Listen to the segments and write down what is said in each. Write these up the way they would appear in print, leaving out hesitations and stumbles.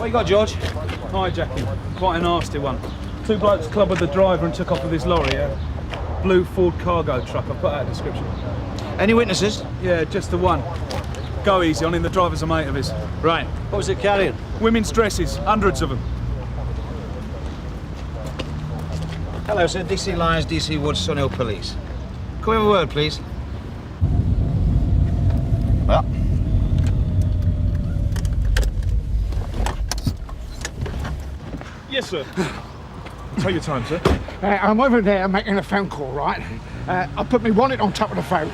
What you got, George? Hijacking. Quite a nasty one. Two blokes clobbered the driver and took off with his lorry, blue Ford cargo truck. I've put out a description. Any witnesses? Yeah, just the one. Go easy on him, the driver's a mate of his. Right. What was it carrying? Women's dresses, hundreds of them. Hello, sir. DC Lyons, DC Woods, Sunhill Police. Can we have a word, please? Well. Yes, sir. Take your time, sir. I'm over there making a phone call, right? I put my wallet on top of the phone,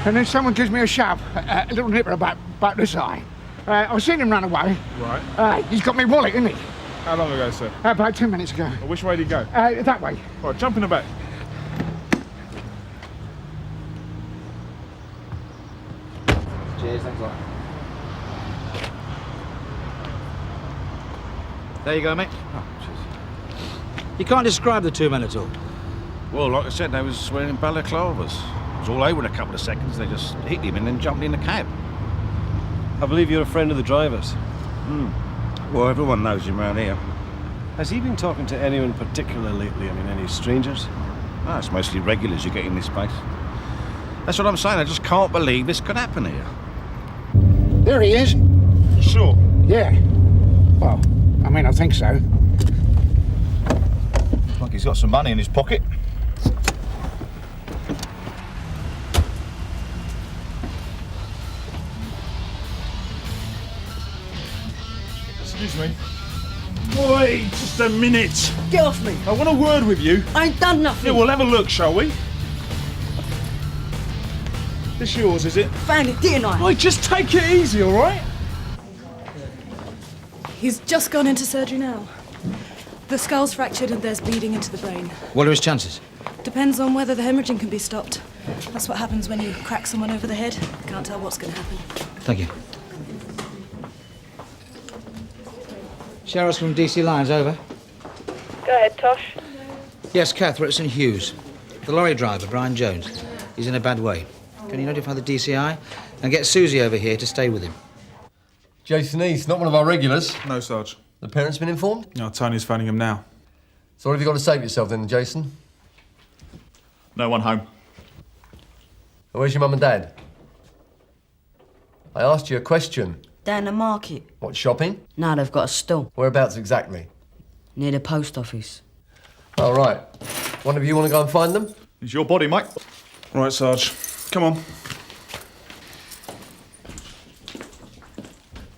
and then someone gives me a shove, a little nipper about this eye. I've seen him run away. Right. He's got my wallet, isn't he? How long ago, sir? About 2 minutes ago. Well, which way did he go? That way. Right, jump in the back. Cheers, thanks a lot. There you go, mate. Oh, cheers. You can't describe the two men at all. Well, like I said, they was wearing balaclavas. It was all over in a couple of seconds. They just hit him and then jumped in the cab. I believe you're a friend of the driver's. Well, everyone knows him around here. Has he been talking to anyone particular lately? I mean, any strangers? Ah, it's mostly regulars you get in this place. That's what I'm saying. I just can't believe this could happen here. There he is. Sure. Yeah. Well, I mean, I think so. Looks like he's got some money in his pocket. Excuse me. Wait, just a minute. Get off me. I want a word with you. I ain't done nothing. Yeah, we'll have a look, shall we? This yours, is it? Found it, didn't I? Wait, just take it easy, all right? He's just gone into surgery now. The skull's fractured and there's bleeding into the brain. What are his chances? Depends on whether the hemorrhaging can be stopped. That's what happens when you crack someone over the head. Can't tell what's going to happen. Thank you. Sheriff's from DC Lyons, over. Go ahead, Tosh. Yes, Kath, Ellison Hughes. The lorry driver, Brian Jones. He's in a bad way. Can you notify the DCI? And get Suzi over here to stay with him. Jason East, not one of our regulars. No, Sarge. The parents been informed? No, Tony's phoning him now. So what have you got to say for yourself then, Jason? No one home. And where's your mum and dad? I asked you a question. Down the market. What, shopping? No, they've got a store. Whereabouts exactly? Near the post office. All right. One of you want to go and find them? It's your body, mate. Right, Sarge. Come on.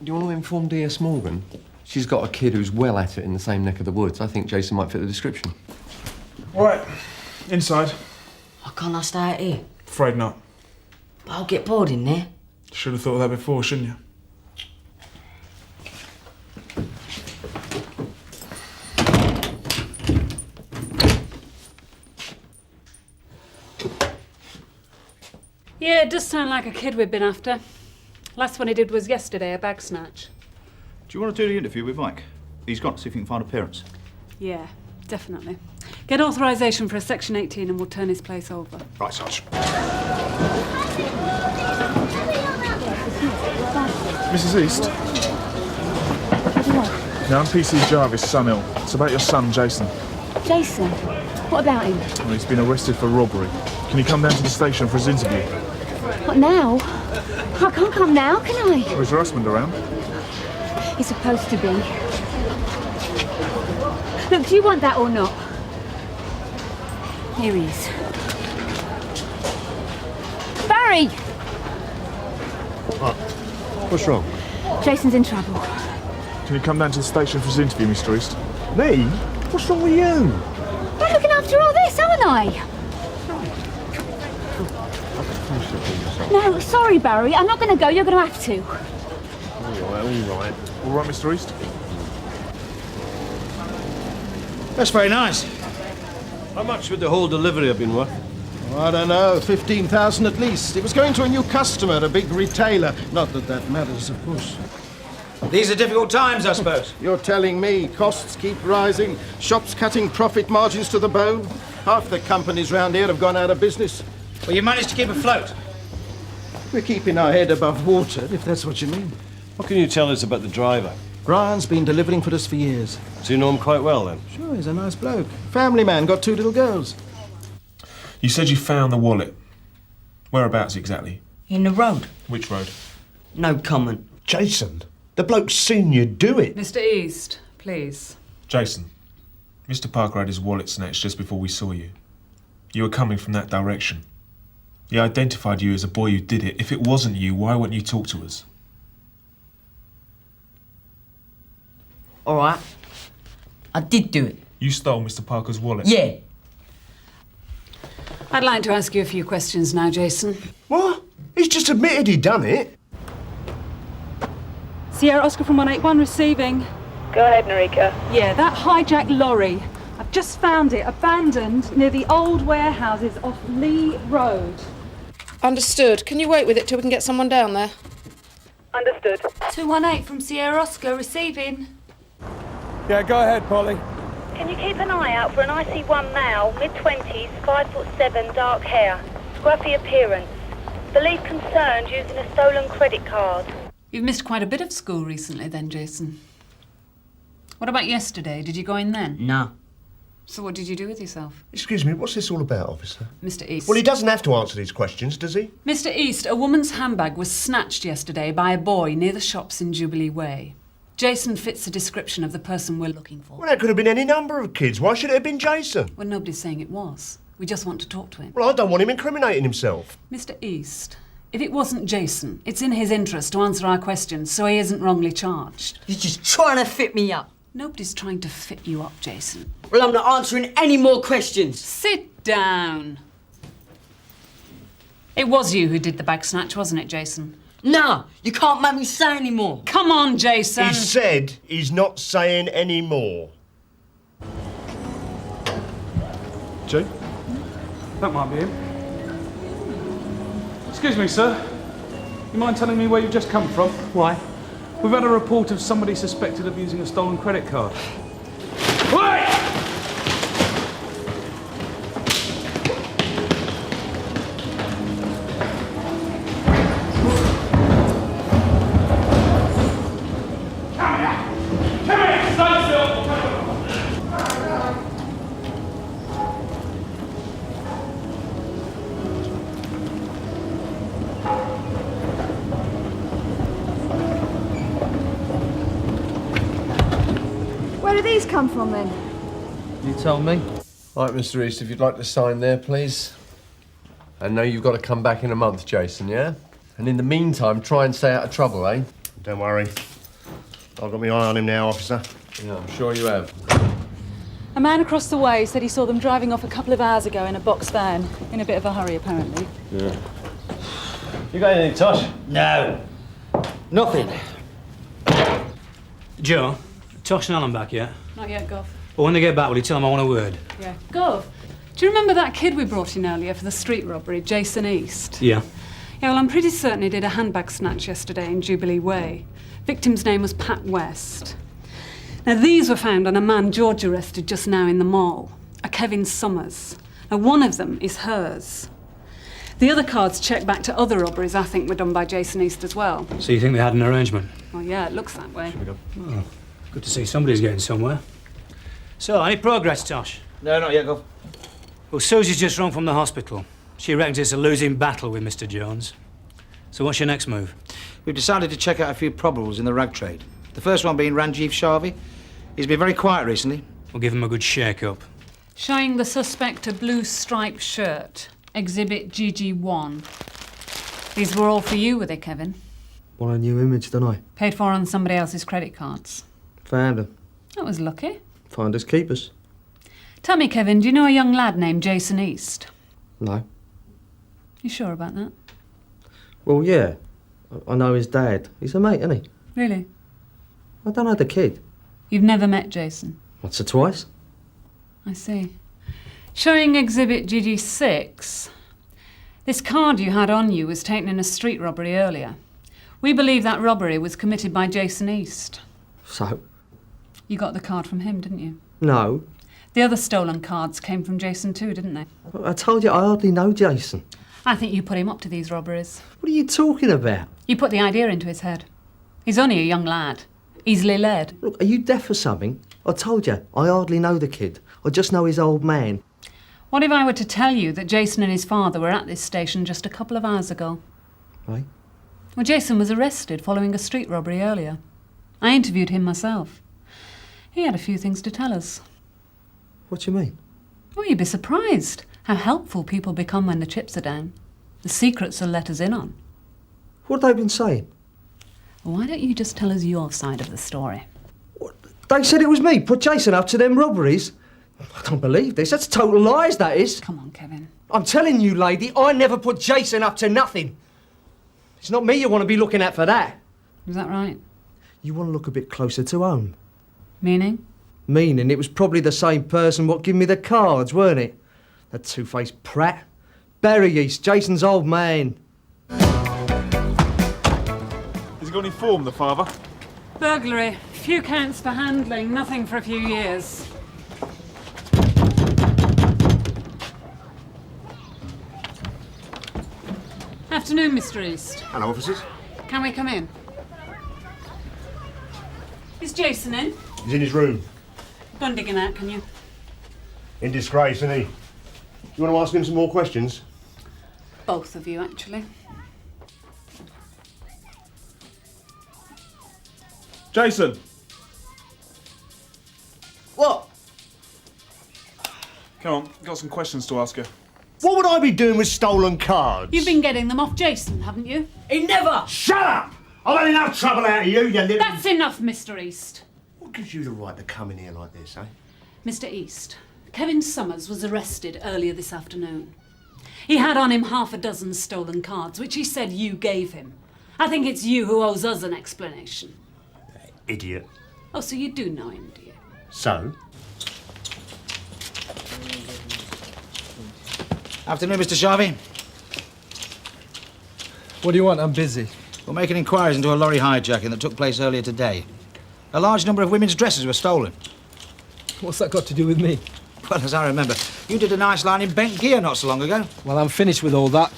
Do you want to inform D.S. Morgan? She's got a kid who's well at it in the same neck of the woods. I think Jason might fit the description. Right. Inside. Why can't I stay out here? Afraid not. But I'll get bored in there. Should have thought of that before, shouldn't you? Yeah, it does sound like a kid we've been after. Last one he did was yesterday, a bag snatch. Do you want to do the interview with Mike? He's gone to see if he can find a parents. Yeah, definitely. Get authorisation for a Section 18 and we'll turn his place over. Right, Sarge. Mrs. East? Yeah, I'm PC Jarvis, Sunhill. It's about your son, Jason. Jason? What about him? Well, he's been arrested for robbery. Can you come down to the station for his interview? What, now? I can't come now, can I? Or is your husband around? He's supposed to be. Look, do you want that or not? Here he is. Barry! What? What's wrong? Jason's in trouble. Can you come down to the station for his interview, Mr. East? Me? What's wrong with you? I'm looking after all this, haven't I? No, sorry, Barry. I'm not going to go. You're going to have to. All right. All right, Mr. East? That's very nice. How much would the whole delivery have been worth? I don't know, 15,000 at least. It was going to a new customer, a big retailer. Not that that matters, of course. These are difficult times, I suppose. You're telling me costs keep rising, shops cutting profit margins to the bone? Half the companies round here have gone out of business. Well, you managed to keep afloat. We're keeping our head above water, if that's what you mean. What can you tell us about the driver? Brian's been delivering for us for years. Do you know him quite well, then? Sure, he's a nice bloke. Family man, got 2 little girls. You said you found the wallet. Whereabouts exactly? In the road. Which road? No comment. Jason, the bloke's seen you do it. Mr. East, please. Jason, Mr. Parker had his wallet snatched just before we saw you. You were coming from that direction. He identified you as a boy who did it. If it wasn't you, why wouldn't you talk to us? All right. I did do it. You stole Mr. Parker's wallet? Yeah. I'd like to ask you a few questions now, Jason. What? He's just admitted he done it. Sierra Oscar from 181 receiving. Go ahead, Narika. Yeah, that hijacked lorry. I've just found it abandoned near the old warehouses off Lee Road. Understood. Can you wait with it till we can get someone down there? Understood. 218 from Sierra Oscar receiving. Yeah, go ahead, Polly. Can you keep an eye out for an IC1 male, mid-20s, 5'7", dark hair, scruffy appearance. Belief concerned using a stolen credit card. You've missed quite a bit of school recently then, Jason. What about yesterday? Did you go in then? No. So what did you do with yourself? Excuse me, what's this all about, officer? Mr. East. Well, he doesn't have to answer these questions, does he? Mr. East, a woman's handbag was snatched yesterday by a boy near the shops in Jubilee Way. Jason fits the description of the person we're looking for. Well, that could have been any number of kids. Why should it have been Jason? Well, nobody's saying it was. We just want to talk to him. Well, I don't want him incriminating himself. Mr. East, if it wasn't Jason, it's in his interest to answer our questions so he isn't wrongly charged. You're just trying to fit me up. Nobody's trying to fit you up, Jason. Well, I'm not answering any more questions. Sit down. It was you who did the bag snatch, wasn't it, Jason? No, you can't make me say any more. Come on, Jason. He said he's not saying any more. Jay? That might be him. Excuse me, sir. You mind telling me where you've just come from? Why? We've had a report of somebody suspected of using a stolen credit card. Wait! Where do these come from then? You tell me. Right, Mr. East, if you'd like to sign there, please. I know you've got to come back in a month, Jason, yeah? And in the meantime, try and stay out of trouble, eh? Don't worry. I've got my eye on him now, officer. Yeah, I'm sure you have. A man across the way said he saw them driving off a couple of hours ago in a box van. In a bit of a hurry, apparently. Yeah. You got anything, Tosh? No. Nothing. Joe, Tosh and Helen back yet? Not yet, Gov. But when they get back, will you tell them I want a word? Yeah. Gov, do you remember that kid we brought in earlier for the street robbery, Jason East? Yeah. Yeah, well, I'm pretty certain he did a handbag snatch yesterday in Jubilee Way. Victim's name was Pat West. Now, these were found on a man George arrested just now in the mall, a Kevin Summers. Now, one of them is hers. The other cards check back to other robberies I think were done by Jason East as well. So you think they had an arrangement? Well, yeah, it looks that way. Should we go? Oh, good to see somebody's getting somewhere. So, any progress, Tosh? No, not yet, Gov. Well, Suzi's just rung from the hospital. She reckons it's a losing battle with Mr. Jones. So what's your next move? We've decided to check out a few probables in the rag trade. The first one being Ranjiv Sharvi. He's been very quiet recently. We'll give him a good shake-up. Showing the suspect a blue striped shirt. Exhibit GG1. These were all for you, were they, Kevin? Want a new image, don't I? Paid for on somebody else's credit cards. Found them. That was lucky. Finders keepers. Tell me, Kevin, do you know a young lad named Jason East? No. You sure about that? Well, yeah. I know his dad. He's a mate, isn't he? Really? I don't know the kid. You've never met Jason? Once or twice. I see. Showing exhibit GG6. This card you had on you was taken in a street robbery earlier. We believe that robbery was committed by Jason East. So? You got the card from him, didn't you? No. The other stolen cards came from Jason too, didn't they? I told you I hardly know Jason. I think you put him up to these robberies. What are you talking about? You put the idea into his head. He's only a young lad. Easily led. Look, are you deaf or something? I told you, I hardly know the kid. I just know his old man. What if I were to tell you that Jason and his father were at this station just a couple of hours ago? Right? Well, Jason was arrested following a street robbery earlier. I interviewed him myself. He had a few things to tell us. What do you mean? Well, you'd be surprised how helpful people become when the chips are down. The secrets they'll let us in on. What have they been saying? Why don't you just tell us your side of the story? They said it was me, put Jason up to them robberies. I don't believe this. That's total lies, that is. Come on, Kevin. I'm telling you, lady, I never put Jason up to nothing. It's not me you want to be looking at for that. Is that right? You want to look a bit closer to home. Meaning? Meaning it was probably the same person what gave me the cards, weren't it? That two-faced prat. Barry East, Jason's old man. Has he got any form, the father? Burglary. Few counts for handling, nothing for a few years. Afternoon, Mr. East. Hello, officers. Can we come in? Is Jason in? He's in his room. Go and dig him out, can you? In disgrace, isn't he? You want to ask him some more questions? Both of you, actually. Jason! What? Come on, got some questions to ask you. What would I be doing with stolen cards? You've been getting them off Jason, haven't you? He never! Shut up! I've had enough trouble out of you, you little... That's enough, Mr. East. What gives you the right to come in here like this, eh? Mr. East, Kevin Summers was arrested earlier this afternoon. He had on him half a dozen stolen cards, which he said you gave him. I think it's you who owes us an explanation. Idiot. Oh, so you do know him, do you? So? Afternoon, Mr. Sharvey. What do you want? I'm busy. We're making inquiries into a lorry hijacking that took place earlier today. A large number of women's dresses were stolen. What's that got to do with me? Well, as I remember, you did a nice line in bent gear not so long ago. Well, I'm finished with all that.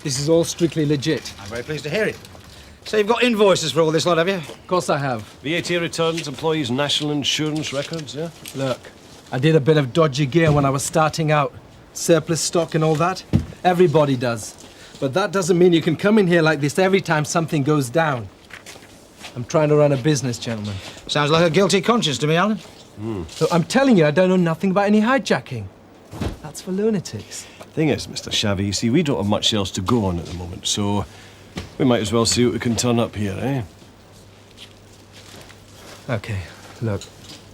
This is all strictly legit. I'm very pleased to hear it. So you've got invoices for all this lot, have you? Of course I have. VAT returns, employees' national insurance records, yeah? Look, I did a bit of dodgy gear when I was starting out. Surplus stock and all that. Everybody does. But that doesn't mean you can come in here like this every time something goes down. I'm trying to run a business, gentlemen. Sounds like a guilty conscience to me, Alan. So I'm telling you, I don't know nothing about any hijacking. That's for lunatics. Thing is, Mr. Shavy, you see, we don't have much else to go on at the moment, so we might as well see what we can turn up here, eh? Okay, look,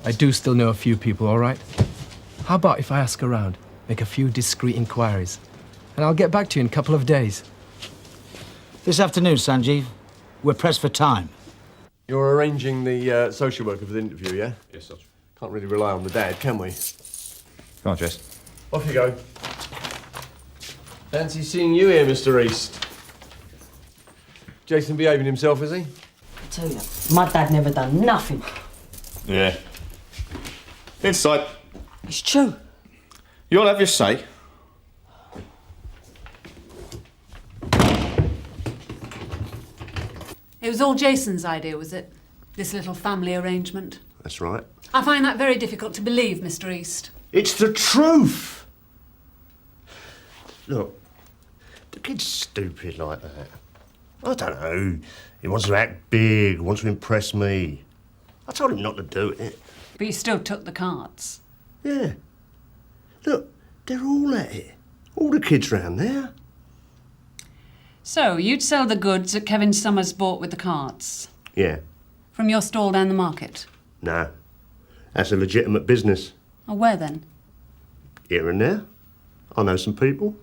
I do still know a few people, all right? How about if I ask around, make a few discreet inquiries, and I'll get back to you in a couple of days. This afternoon, Sanjeev, we're pressed for time. You're arranging the social worker for the interview, yeah? Yes, sir. Can't really rely on the dad, can we? Come on, Jess. Off you go. Fancy seeing you here, Mr. East. Jason behaving himself, is he? I tell you, my dad never done nothing. Yeah. Inside. It's true. You all have your say. It was all Jason's idea, was it? This little family arrangement. That's right. I find that very difficult to believe, Mr. East. It's the truth. Look, the kid's stupid like that. I don't know. He wants to act big, wants to impress me. I told him not to do it. But you still took the cards. Yeah. Look, they're all at it. All the kids round there. So, you'd sell the goods that Kevin Summers bought with the cards? Yeah. From your stall down the market? No. That's a legitimate business. Or where then? Here and there. I know some people.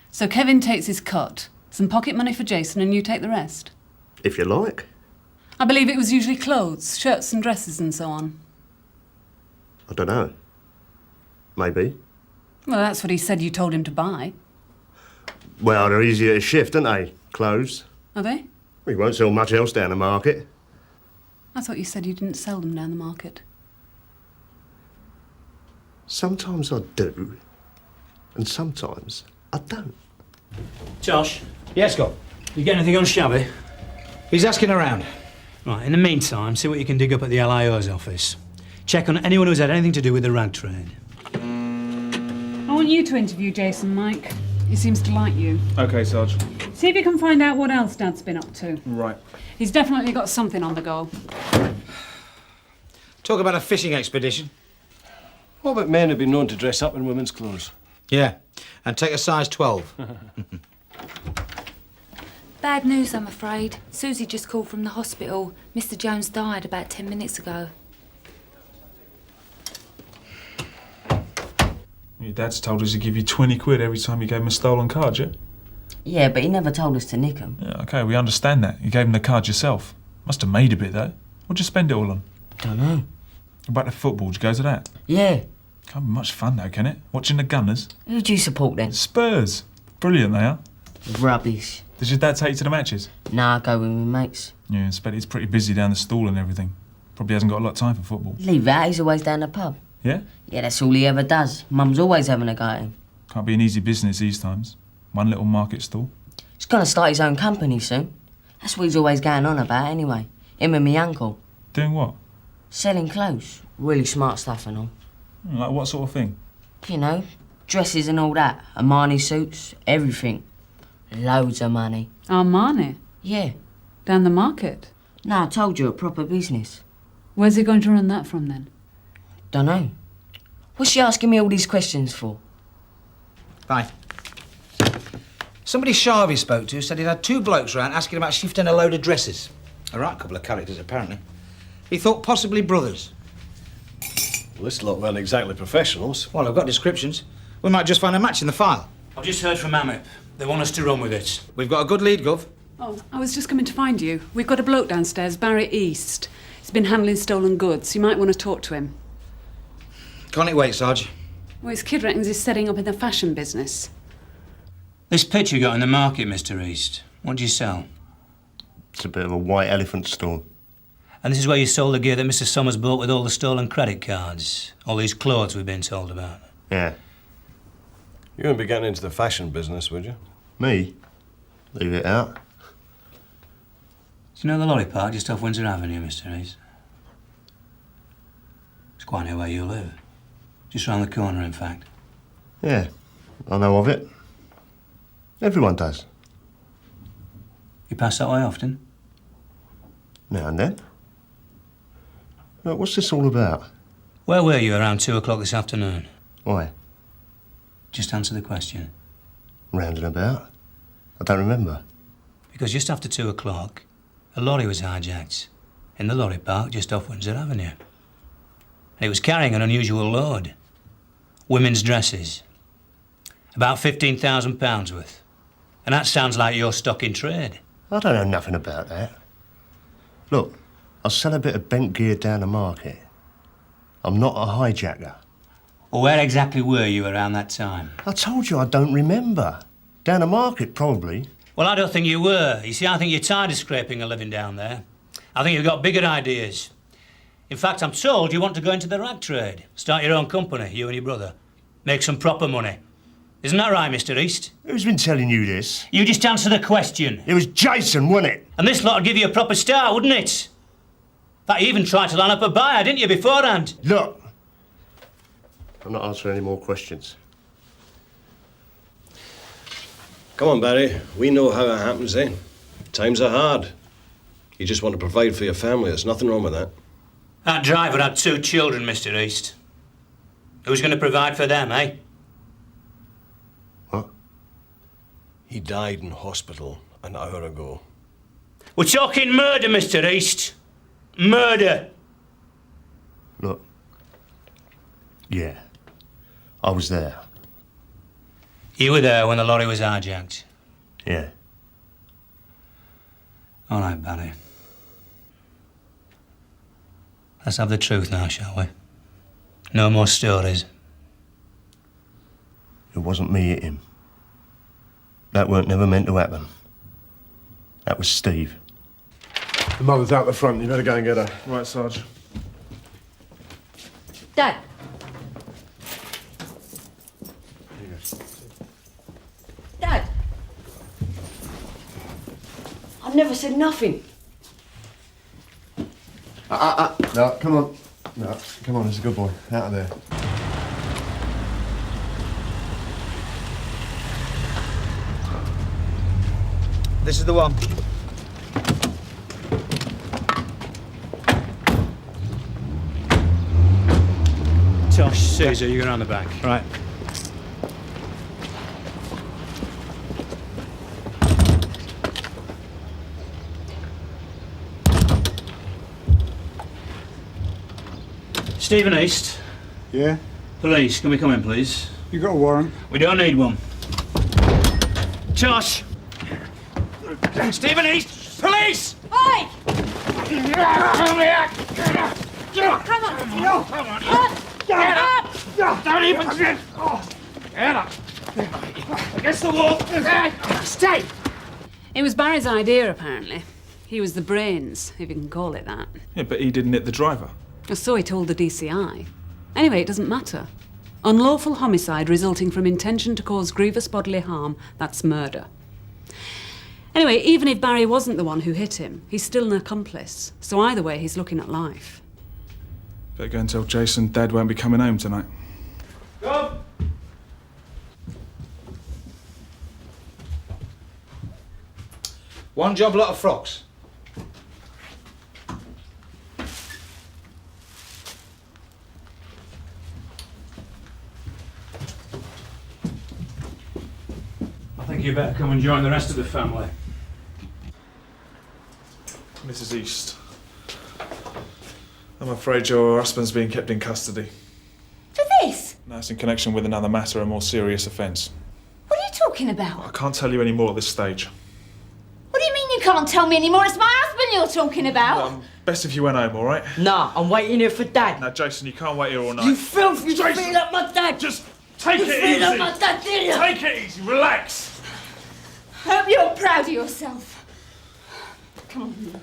So Kevin takes his cut, some pocket money for Jason, and you take the rest? If you like. I believe it was usually clothes, shirts and dresses and so on. I don't know. Maybe. Well, that's what he said you told him to buy. Well, they're easier to shift, aren't they? Clothes. Are they? We won't sell much else down the market. I thought you said you didn't sell them down the market. Sometimes I do, and sometimes I don't. Josh? Yes, Scott? You get anything on Shabby? He's asking around. Right, in the meantime, see what you can dig up at the LIO's office. Check on anyone who's had anything to do with the rag trade. I want you to interview Jason, Mike. He seems to like you. OK, Sarge. See if you can find out what else Dad's been up to. Right. He's definitely got something on the go. Talk about a fishing expedition. What about men who've been known to dress up in women's clothes? Yeah, and take a size 12. Bad news, I'm afraid. Suzi just called from the hospital. Mr. Jones died about 10 minutes ago. Your dad's told us to give you 20 quid every time you gave him a stolen card, yeah? Yeah, but he never told us to nick them. Yeah, OK, we understand that. You gave him the card yourself. Must have made a bit, though. What'd you spend it all on? Don't know. About the football, did you go to that? Yeah. Can't be much fun, though, can it? Watching the Gunners? Who do you support, then? Spurs. Brilliant, they are. Rubbish. Did your dad take you to the matches? Nah, I go with my mates. Yeah, I expect he's pretty busy down the stall and everything. Probably hasn't got a lot of time for football. Leave that, he's always down the pub. Yeah? Yeah, that's all he ever does. Mum's always having a go at him. Can't be an easy business these times. One little market stall. He's gonna start his own company soon. That's what he's always going on about anyway. Him and me uncle. Doing what? Selling clothes. Really smart stuff and all. Like what sort of thing? You know, dresses and all that. Armani suits, everything. Loads of money. Armani? Yeah. Down the market? No, I told you, a proper business. Where's he going to run that from, then? Dunno. What's she asking me all these questions for? Bye. Somebody Jarvis spoke to said he'd had 2 blokes round asking about shifting a load of dresses. A right couple of characters, apparently. He thought possibly brothers. Well, this lot weren't exactly professionals. Well, I've got descriptions. We might just find a match in the file. I've just heard from Amip. They want us to run with it. We've got a good lead, Gov. Oh, I was just coming to find you. We've got a bloke downstairs, Barry East. He's been handling stolen goods. You might want to talk to him. Can't it wait, Sarge? Well, his kid reckons he's setting up in the fashion business. This pitch you got in the market, Mr. East, what do you sell? It's a bit of a white elephant store. And this is where you sold the gear that Mr. Summers bought with all the stolen credit cards? All these clothes we've been told about? Yeah. You wouldn't be getting into the fashion business, would you? Me? Leave it out. Do you know the lorry park just off Windsor Avenue, Mr. East? It's quite near where you live. Just round the corner, in fact. Yeah, I know of it. Everyone does. You pass that way often? Now and then. Look, what's this all about? Where were you around 2 o'clock this afternoon? Why? Just answer the question. Round and about? I don't remember. Because just after 2 o'clock, a lorry was hijacked in the lorry park just off Windsor Avenue. And it was carrying an unusual load. Women's dresses. About £15,000 worth. And that sounds like your stock in trade. I don't know nothing about that. Look, I sell a bit of bent gear down the market. I'm not a hijacker. Well, where exactly were you around that time? I told you I don't remember. Down the market, probably. Well, I don't think you were. You see, I think you're tired of scraping a living down there. I think you've got bigger ideas. In fact, I'm told you want to go into the rag trade. Start your own company, you and your brother. Make some proper money. Isn't that right, Mr. East? Who's been telling you this? You just answer the question. It was Jason, wasn't it? And this lot would give you a proper start, wouldn't it? In fact, you even tried to line up a buyer, didn't you, beforehand? Look, I'm not answering any more questions. Come on, Barry. We know how it happens, eh? Times are hard. You just want to provide for your family. There's nothing wrong with that. That driver had 2 children, Mr. East. Who's going to provide for them, eh? What? He died in hospital an hour ago. We're talking murder, Mr. East. Murder. Look. Yeah. I was there. You were there when the lorry was hijacked? Yeah. All right, Barry. Let's have the truth now, shall we? No more stories. It wasn't me hit him. That weren't never meant to happen. That was Steve. The mother's out the front. You better go and get her. Right, Sarge. Dad. Dad. I've never said nothing. No, come on. No, come on, it's a good boy. Out of there. This is the one. Tosh, Suzi, you're around the back. Right. Stephen East. Yeah? Police, can we come in, please? You got a warrant? We don't need one. Tosh! Stephen East! Police! Oi! Come on! Get up! Don't even sit! Get up! Against the wall! Stay! It was Barry's idea, apparently. He was the brains, if you can call it that. Yeah, but he didn't hit the driver. So he told the DCI. Anyway, it doesn't matter. Unlawful homicide resulting from intention to cause grievous bodily harm, that's murder. Anyway, even if Barry wasn't the one who hit him, he's still an accomplice. So either way, he's looking at life. Better go and tell Jason Dad won't be coming home tonight. Go! One job, lot of frocks. I think you better come and join the rest of the family. Mrs. East, I'm afraid your husband's being kept in custody. For this? No, it's in connection with another matter, a more serious offence. What are you talking about? I can't tell you any more at this stage. What do you mean you can't tell me anymore? It's my husband you're talking about. Best if you went home, all right? Nah, I'm waiting here for Dad. Now, Jason, you can't wait here all night. You filth! You Jason, feel up my dad! Just take You it feel easy! up my dad, did you? Take it easy, relax! Hope you're proud of yourself. Come on.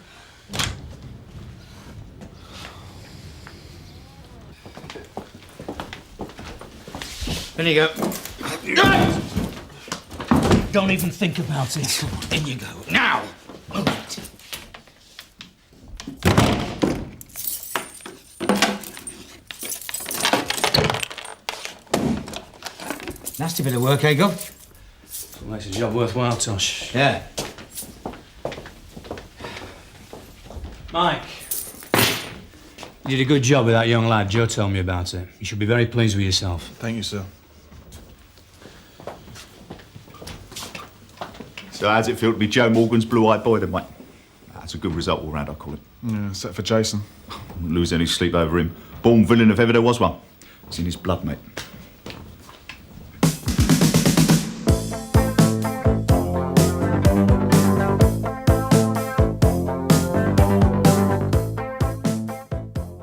In you go. Don't even think about it. Come on, in you go. Now! All right. Nasty bit of work, eh, Gov? Makes the job worthwhile, Tosh. Yeah. Mike. You did a good job with that young lad. Joe told me about it. You should be very pleased with yourself. Thank you, sir. So how's it feel to be Joe Morgan's blue-eyed boy then, mate? That's a good result all round, I call it. Yeah, except for Jason. Wouldn't lose any sleep over him. Born villain if ever there was one. It's in his blood, mate.